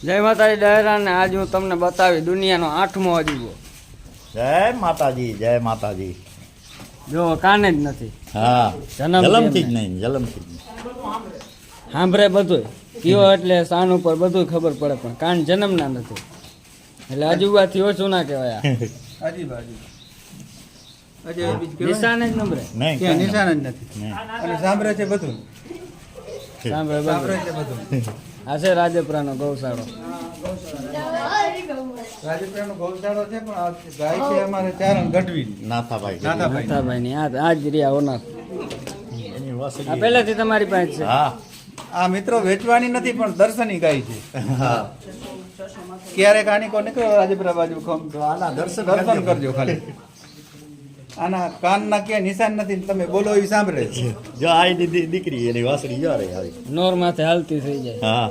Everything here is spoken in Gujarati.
જય માતાજી ડાયરા ને આજ હું તમને બતાવી દુનિયાનો 8મો અજૂબો. જય માતાજી, જય માતાજી. જો કાને જ નથી. હા, જન્મથી જ નહીં, જન્મથી જ નહીં. સાંભળે બધું કયો એટલે સાન ઉપર બધું ખબર પડે પણ કાન જન્મના નથી એટલે અજુબાથી ઓછું ના કહેવાય. નિશાન જ નંબરે નહીં, નિશાન જ નથી નહીં. અને સાંભળે છે બધું સાંભળે સાંભળે બધું. છે બધું આ છે રાજપરાનો ગૌશાળો. રાજપીપળાનો ગૌશાળો છે પણ આ ગાય છે અમારે ચારણ ગઢવી નાથાભાઈ. નાથાભાઈ. નાથાભાઈ ની આ જ રહ્યા ઓનર. એની વાસળી. આ પહેલેથી તમારી પાસે છે. હા, આ મિત્રો વેચવાની નથી પણ દર્શની ગાય છે. હા. ક્યારેક આની કો નીકળો રાજપીપળા બાજુ ખમ તો આના દર્શન દર્શન કરજો ખાલી. આના કાનના ક્યાંય નિશાન નથી ને તમે બોલો એ સાંભળે છે. જો આ દીકરી એની વાસળી જો રે આવી. નોર માથે હાલતી થઈ જાય. હા,